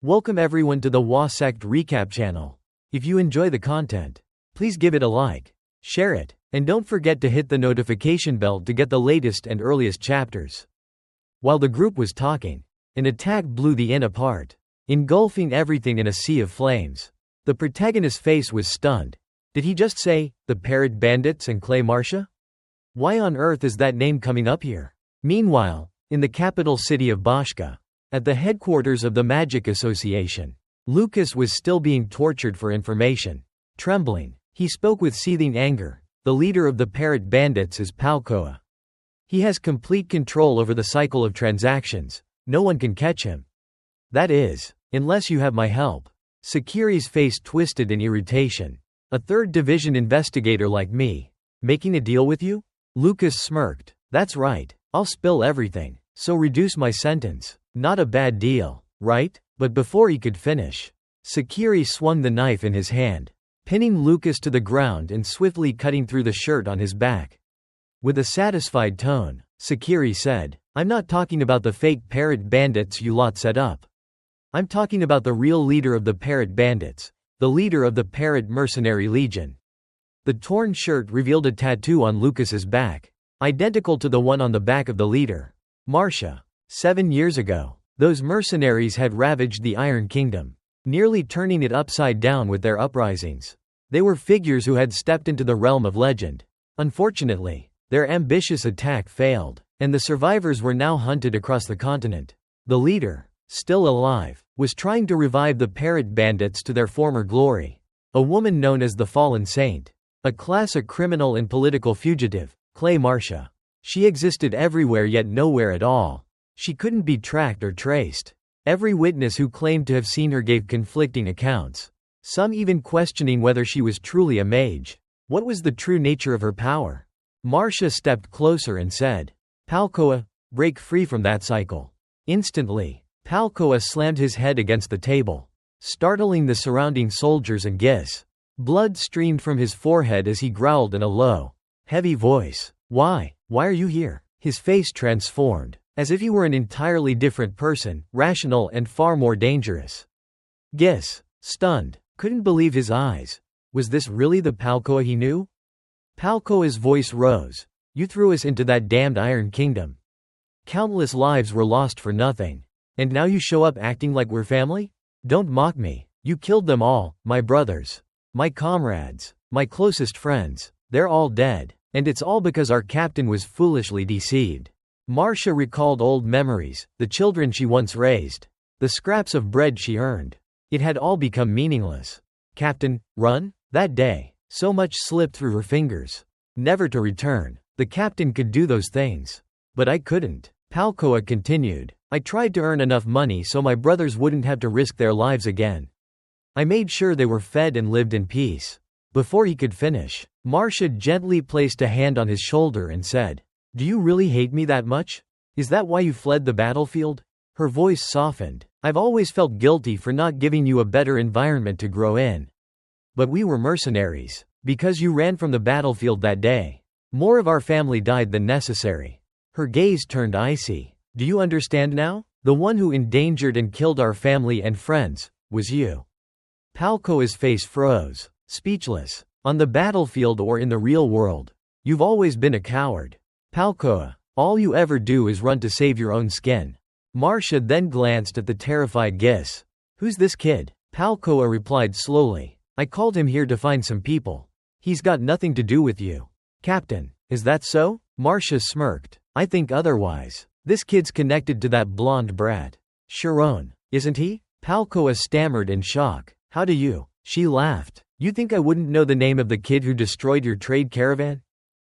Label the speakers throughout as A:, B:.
A: Welcome everyone to the Hua Sect Recap channel. If you enjoy the content, please give it a like, share it, and don't forget to hit the notification bell to get the latest and earliest chapters. While the group was talking, an attack blew the inn apart, engulfing everything in a sea of flames. The protagonist's face was stunned. Did he just say, the Parrot Bandits and Clay Marcia? Why on earth is that name coming up here? Meanwhile, in the capital city of Bashka, at the headquarters of the Magic Association, Lucas was still being tortured for information. Trembling, he spoke with seething anger. The leader of the Parrot Bandits is Palkoa. He has complete control over the cycle of transactions. No one can catch him. That is, unless you have my help. Sakiri's face twisted in irritation. A 3rd Division investigator like me, making a deal with you? Lucas smirked. That's right, I'll spill everything, so reduce my sentence. Not a bad deal, right? But before he could finish, Sakiri swung the knife in his hand, pinning Lucas to the ground and swiftly cutting through the shirt on his back. With a satisfied tone, Sakiri said, I'm not talking about the fake Parrot Bandits you lot set up. I'm talking about the real leader of the Parrot Bandits, the leader of the Parrot Mercenary Legion. The torn shirt revealed a tattoo on Lucas's back, identical to the one on the back of the leader, Marcia. 7 years ago, those mercenaries had ravaged the Iron Kingdom, nearly turning it upside down with their uprisings. They were figures who had stepped into the realm of legend. Unfortunately, their ambitious attack failed, and the survivors were now hunted across the continent. The leader, still alive, was trying to revive the Parrot Bandits to their former glory. A woman known as the Fallen Saint, a classic criminal and political fugitive, Clay Marcia. She existed everywhere yet nowhere at all. She couldn't be tracked or traced. Every witness who claimed to have seen her gave conflicting accounts, some even questioning whether she was truly a mage. What was the true nature of her power? Marcia stepped closer and said, Palkoa, break free from that cycle. Instantly, Palkoa slammed his head against the table, startling the surrounding soldiers and Gis. Blood streamed from his forehead as he growled in a low, heavy voice. Why are you here? His face transformed, as if he were an entirely different person, rational and far more dangerous. Gis, stunned, couldn't believe his eyes. Was this really the Palkoa he knew? Palkoa's voice rose. You threw us into that damned Iron Kingdom. Countless lives were lost for nothing. And now you show up acting like we're family? Don't mock me. You killed them all, my brothers, my comrades, my closest friends. They're all dead. And it's all because our captain was foolishly deceived. Marcia recalled old memories, the children she once raised, the scraps of bread she earned. It had all become meaningless. Captain, run? That day, so much slipped through her fingers. Never to return. The captain could do those things. But I couldn't. Palkoa continued. I tried to earn enough money so my brothers wouldn't have to risk their lives again. I made sure they were fed and lived in peace. Before he could finish, Marcia gently placed a hand on his shoulder and said, Do you really hate me that much? Is that why you fled the battlefield? Her voice softened. I've always felt guilty for not giving you a better environment to grow in. But we were mercenaries. Because you ran from the battlefield that day, more of our family died than necessary. Her gaze turned icy. Do you understand now? The one who endangered and killed our family and friends was you. Palkoa's face froze, speechless. On the battlefield or in the real world, you've always been a coward. Palkoa, all you ever do is run to save your own skin. Marcia then glanced at the terrified Gis. Who's this kid? Palkoa replied slowly. I called him here to find some people. He's got nothing to do with you. Captain, is that so? Marcia smirked. I think otherwise. This kid's connected to that blonde brat, Sharon, isn't he? Palkoa stammered in shock. How do you? She laughed. You think I wouldn't know the name of the kid who destroyed your trade caravan?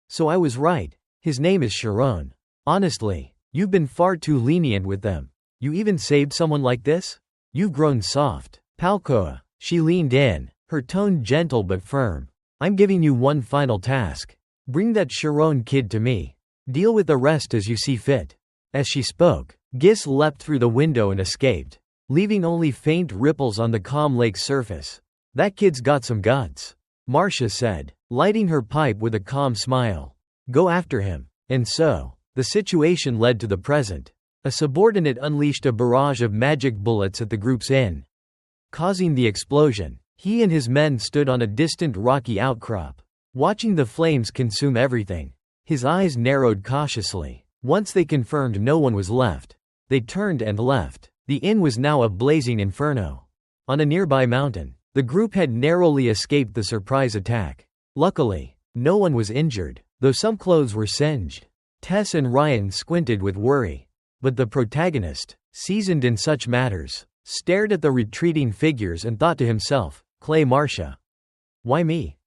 A: So I was right. His name is Sharon. Honestly, you've been far too lenient with them. You even saved someone like this? You've grown soft. Palkoa. She leaned in, her tone gentle but firm. I'm giving you one final task. Bring that Sharon kid to me. Deal with the rest as you see fit. As she spoke, Gis leapt through the window and escaped, leaving only faint ripples on the calm lake's surface. That kid's got some guts, Marcia said, lighting her pipe with a calm smile. Go after him. And so, the situation led to the present. A subordinate unleashed a barrage of magic bullets at the group's inn, causing the explosion. He and his men stood on a distant rocky outcrop, watching the flames consume everything. His eyes narrowed cautiously. Once they confirmed no one was left, they turned and left. The inn was now a blazing inferno. On a nearby mountain, the group had narrowly escaped the surprise attack. Luckily, no one was injured, though some clothes were singed. Tess and Ryan squinted with worry. But the protagonist, seasoned in such matters, stared at the retreating figures and thought to himself, Clay Marcia. Why me?